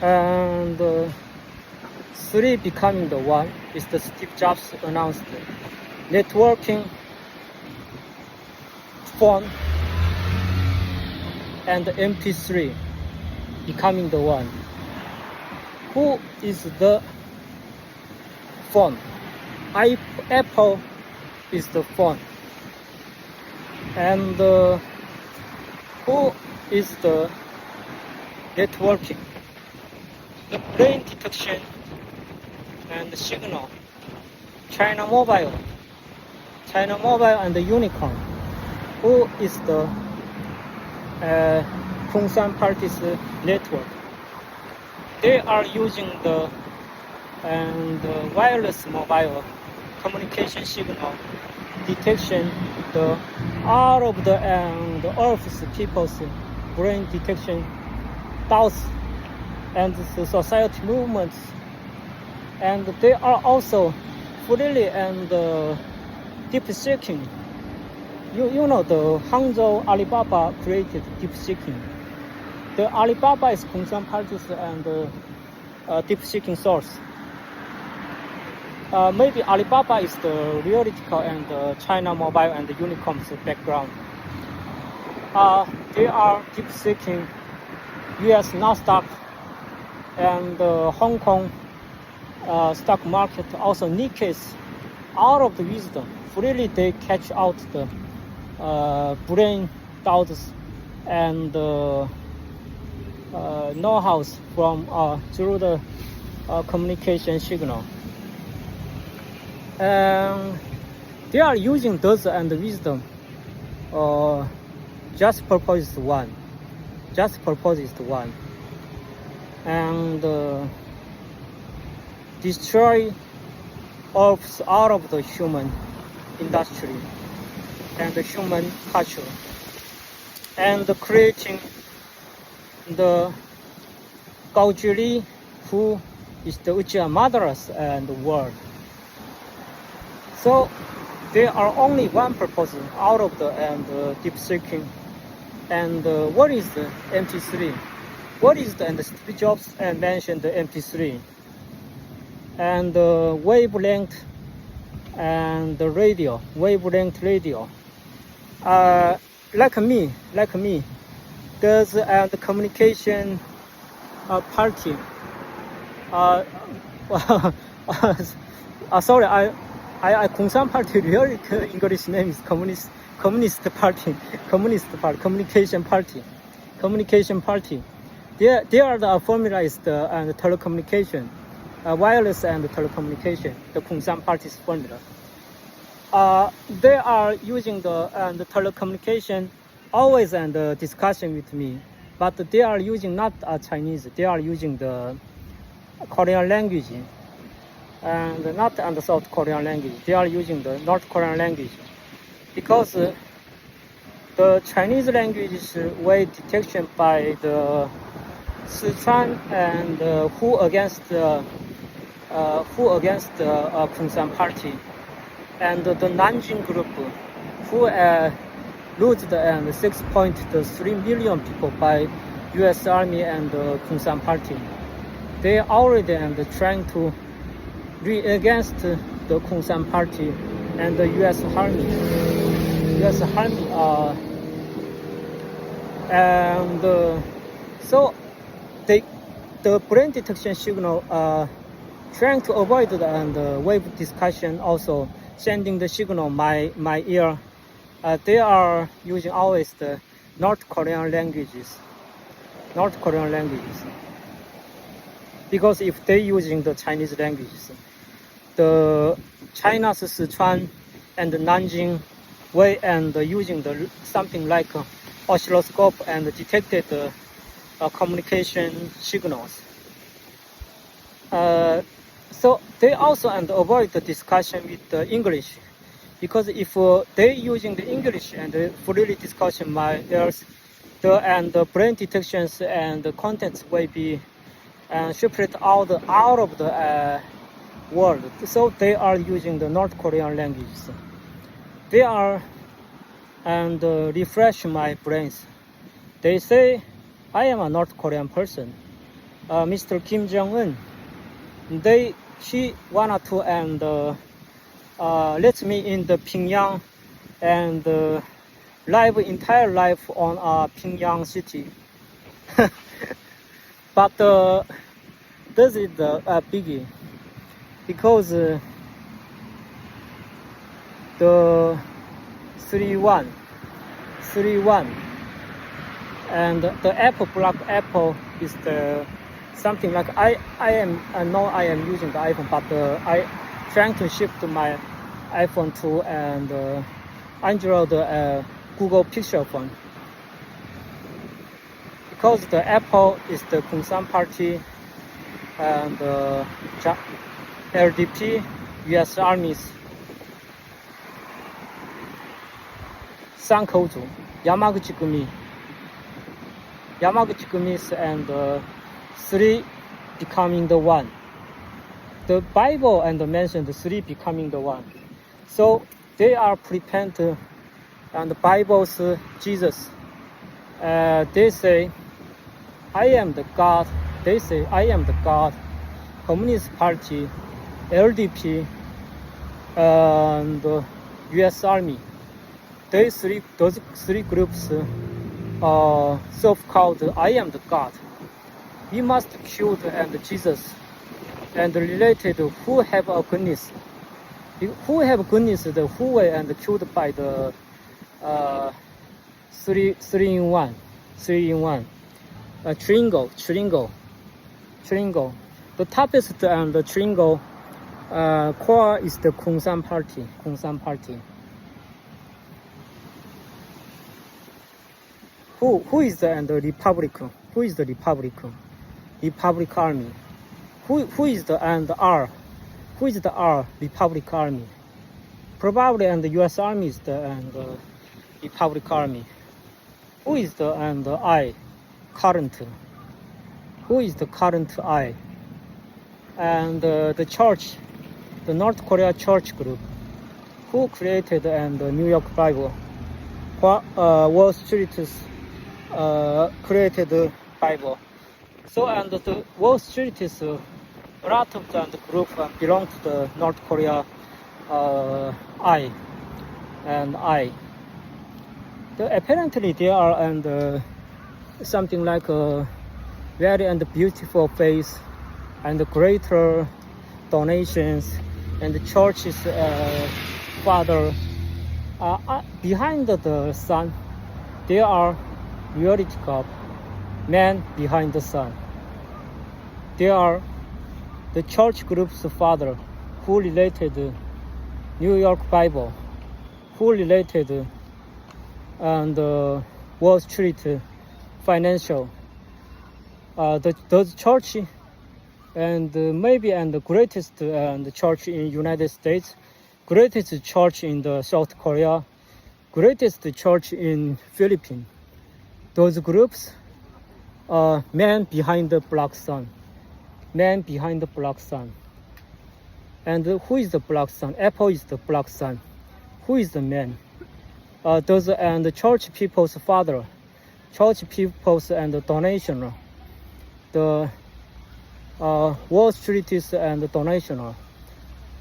And three becoming the one is the Steve Jobs announced networking, phone, and MP3 becoming the one. Who is the phone? Apple is the phone. And who is the networking? The brain detection and signal. China Mobile and the Unicorn. Who is the Kungsan Party's network? They are using the wireless mobile communication signal detection, the all of the Earth's people's brain detection, thoughts, and the society movements, and they are also freely and deep seeking. You know the Hangzhou Alibaba created deep seeking. The Alibaba is Kungsan Party's and deep seeking source. Maybe Alibaba is the theoretical and China Mobile and the Unicorn's background. They are deep seeking US Nasdaq and Hong Kong stock market, also Nikkei's, out of the wisdom. Freely they catch out the brain thoughts and know-hows from through the communication signal. They are using those and wisdom. Just purpose is one. Just purpose is one. And destroy all of the human industry and the human culture, and creating the Gaojili, who is the Uchiha Madras and the world. So there are only one purpose out of the deep seeking. And what is the MP3? What is the, and Steve Jobs mentioned the MP3 and wavelength and the radio, wavelength radio. Like me, there's the communication party. Sorry, I Kungsan Party. Real English name is Communist Party, Communication Party. They are the formula is the telecommunication, wireless and telecommunication, the Kungsan Party's formula. They are using the telecommunication always and discussion with me, but they are using not Chinese. They are using the Korean language, and not the South Korean language. They are using the North Korean language, because the Chinese language is way detection by the Sichuan and who against the Kungsan Party, and the Nanjing group, who lose the 6.3 million people by U.S. Army and Kungsan Party. They already trying to against the Kungsan Party and the U.S. Army. So the brain detection signal trying to avoid the wave discussion, also sending the signal my ear. They are using always the North Korean languages. Because if they using the Chinese languages, the China's Sichuan and Nanjing way and using the something like oscilloscope and detected communication signals. So they also avoid the discussion with the English, because if they using the English and freely discussion my ears, the brain detections and the contents will be separate out of the world. So they are using the North Korean languages. They are refresh my brains. They say I am a North Korean person, Mr. Kim Jong-un, he wanted to and let me in the Pyongyang and live entire life on Pyongyang city. But this is the biggie because the 3-1 and the Apple block Apple is the something like I know I am using the iPhone, but I trying to shift my iPhone to and Android Google Pixel phone because the Apple is the Kongsan Party and LDP U.S. Armies 三口组 Yamaguchi Gumis and 3 becoming the one. The Bible and mentioned the 3 becoming the one. So they are prepared and the Bible's Jesus. They say, I am the God. They say, I am the God. Communist Party, LDP, and U.S. Army. Those three groups so-called I am the God. We must kill and Jesus and related who have a goodness. Who have goodness, the who way and killed by the 3-in-1. Triangle. The toughest and the triangle core is the Kongsan Party. Who is the Republican? Who is the Republican? Republic Army. Who is the and R? Who is the R? Republic Army. Probably and the U.S. Army is the and Republic Army. Who is the and I? Current. Who is the current I? And the church, the North Korea church group. Who created and the New York Bible? Wall Street's created the Bible. So and the Wall Street is a lot of the group belong to the North Korea I. Apparently they are and something like a very and beautiful face and greater donations and the church's father behind the sun. There are reality God, man behind the sun. There are the church group's father who related New York Bible, who related and Wall Street financial. The church and maybe and the greatest and church in United States, greatest church in the South Korea, greatest church in Philippines. Those groups are man behind the black sun. Man behind the black sun. And who is the black sun? Apple is the black sun. Who is the man? Those and the church people's father, church people's and the donation. The Wall Street is and the donation.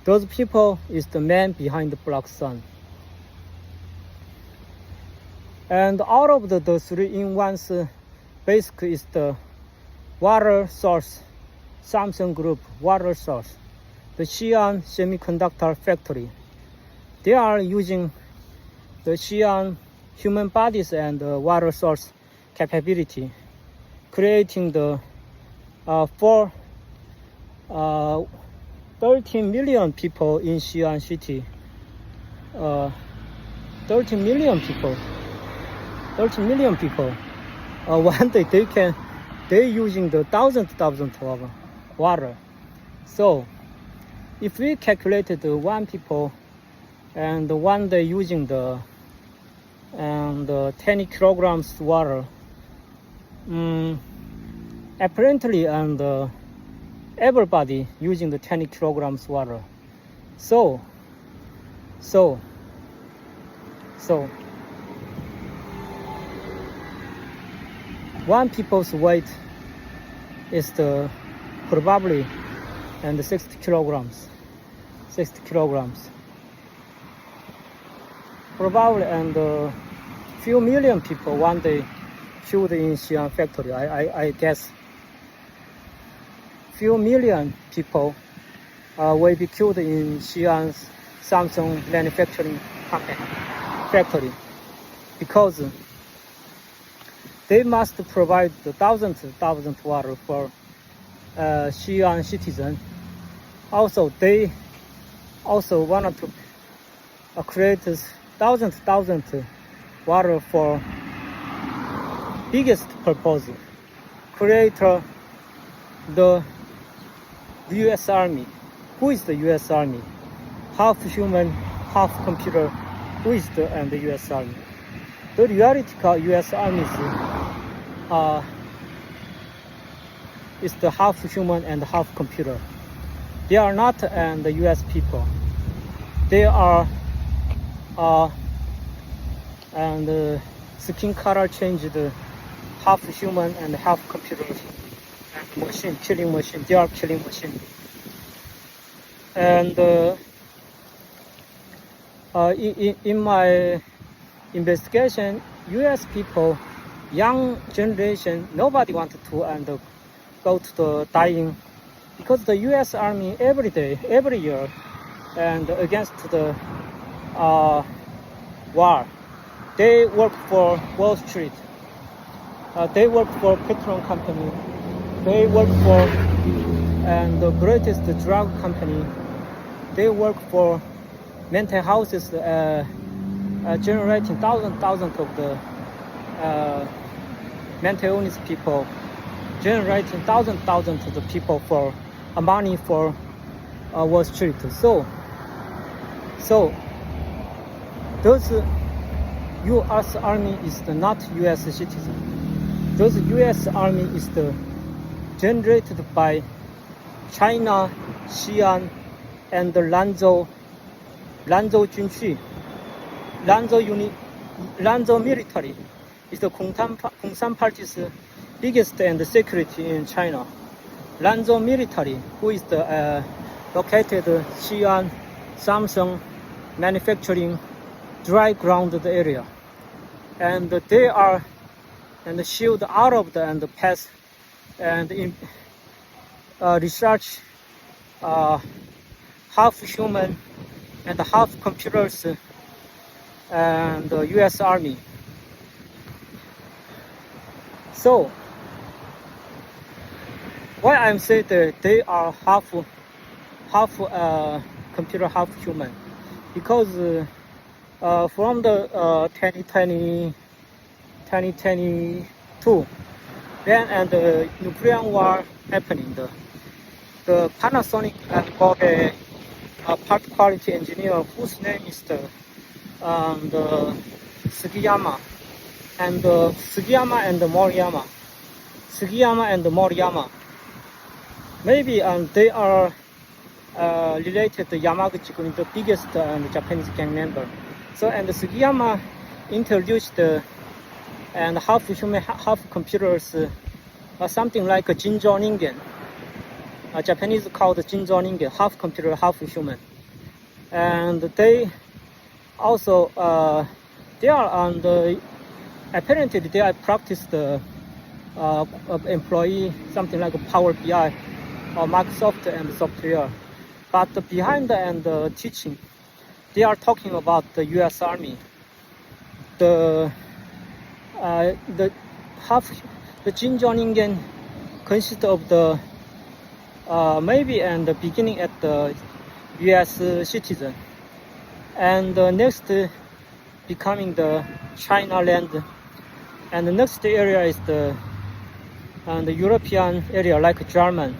Those people is the man behind the black sun. And out of the 3-in-1's basic is the water source, Samsung Group water source, the Xi'an Semiconductor Factory. They are using the Xi'an human bodies and water source capability, creating the 13 million people in Xi'an city. 13 million people. One day they using the thousands of water. So if we calculated the 1 people and one day using the 10 kilograms water, apparently and everybody using the 10 kilograms water. So one people's weight is the probably and 60 kilograms. 60 kilograms. Probably and few million people one day killed in Xi'an factory. I guess few million people will be killed in Xi'an's Samsung manufacturing company factory because they must provide the thousands water for Xi'an citizens. Also, they also wanted to create thousands water for biggest purpose, create the U.S. Army. Who is the U.S. Army? Half human, half computer. Who is the U.S. Army? The reality U.S. Army is the half human and half computer. They are not the U.S. people. They are skin color changed, half human and half computer and machine, killing machine. They are killing machine. And in my investigation, U.S. people, young generation, nobody wanted to go to the dying, because the U.S. Army every day, every year, and against the war, they work for Wall Street. They work for petrol company. They work for the greatest drug company. They work for mental houses, generating thousands of the mental illness people, generating thousands of the people for money for Wall Street. So those U.S. Army is not U.S. citizen. Those U.S. Army is generated by China, Xi'an, and Lanzhou Junqu. Lanzhou military is the Communist Party's biggest and security in China. Lanzhou military, who is located Xi'an, Samsung manufacturing dry ground area, and they are shield out of the past and in research half human and half computers and the U.S. Army. So why I'm saying that they are half computer, half human, because from the 2022, then and the nuclear war happening, the Panasonic got a part quality engineer whose name is Sugiyama and Moriyama. Maybe they are related to Yamaguchi, the biggest Japanese gang member. So Sugiyama introduced and half human, half computers, something like a Jinzhou Ningen. Japanese called Jinzhou Ningen, half computer, half human. And they also they are apparently they are practiced employee, something like a Power BI or Microsoft and software. But behind and teaching, they are talking about the U.S. Army. The Jinzhou Ningen consists of the maybe and the beginning at the U.S. citizen, and the next becoming the China land, and the next area is the European area like German,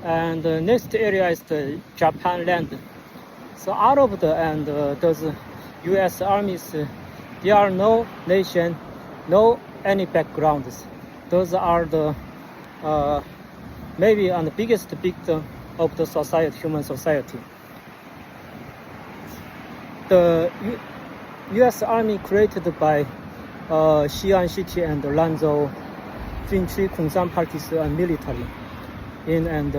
and the next area is the Japan land. So out of those U.S. armies, there are no nation, no any backgrounds. Those are the maybe the biggest victim of the society, human society. The U.S. Army created by Xi'an City and Lanzhou Junchi Kongsan parties and military in and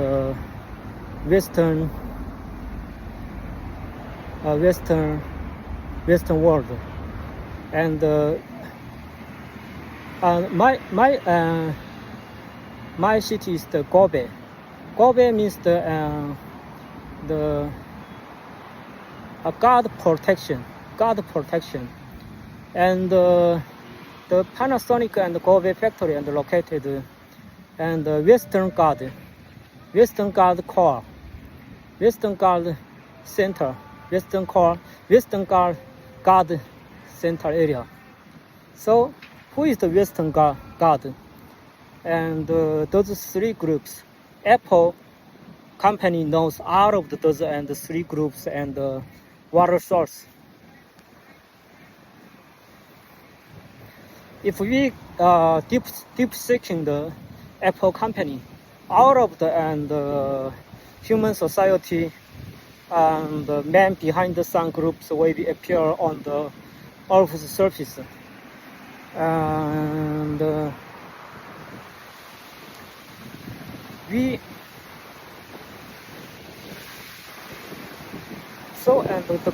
Western world. And my city is the Kobe. Kobe means the God protection. And the Panasonic and Kobe factory and located and Western Guard Corps, Western Guard Center, Western Guard Center area. So who is the Western Guard? And those three groups, Apple company knows all of those and the three groups and water source. If we deep seeking the Apple company, all of the and human society and the man behind the sun groups will appear on the Earth's surface. And the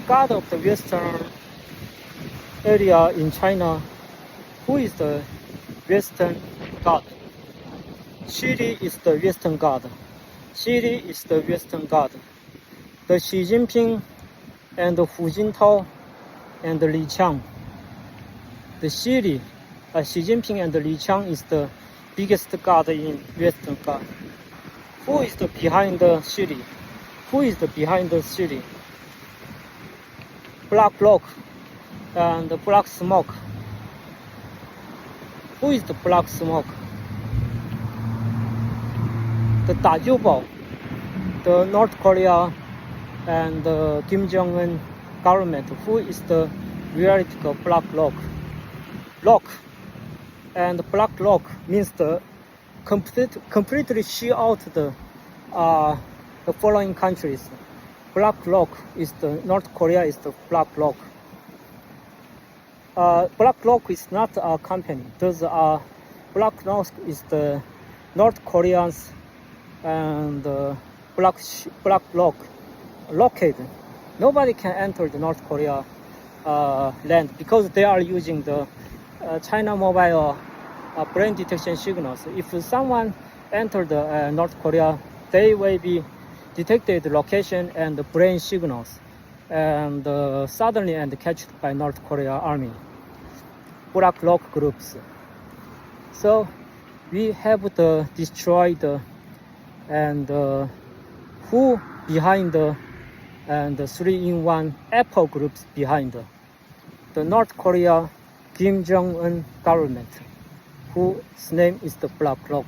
God of the Western area in China, who is the Western God? Chile is the Western God. The Xi Jinping and Hu Jintao and Li Qiang. The Xi Jinping and Li Qiang is the biggest God in Western God. Who is the behind the Xi? Black rock and black smoke. Who is the black smoke? The Dajiubao, the North Korea and the Kim Jong-un government. Who is the reality of black rock? And black rock means the completely shear out the following countries. Black rock is the North Korea is the black rock. Black rock is not a company. Those are black rock is the North Koreans and black rock located. Nobody can enter the North Korea land because they are using the China Mobile brain detection signals. If someone entered North Korea, they will be detected location and the brain signals and suddenly and catched by North Korea army. Black rock groups. So we have to destroy the and who behind the and the 3-in-1 Apple groups behind the North Korea Kim Jong-un government, whose name is the Black Rock.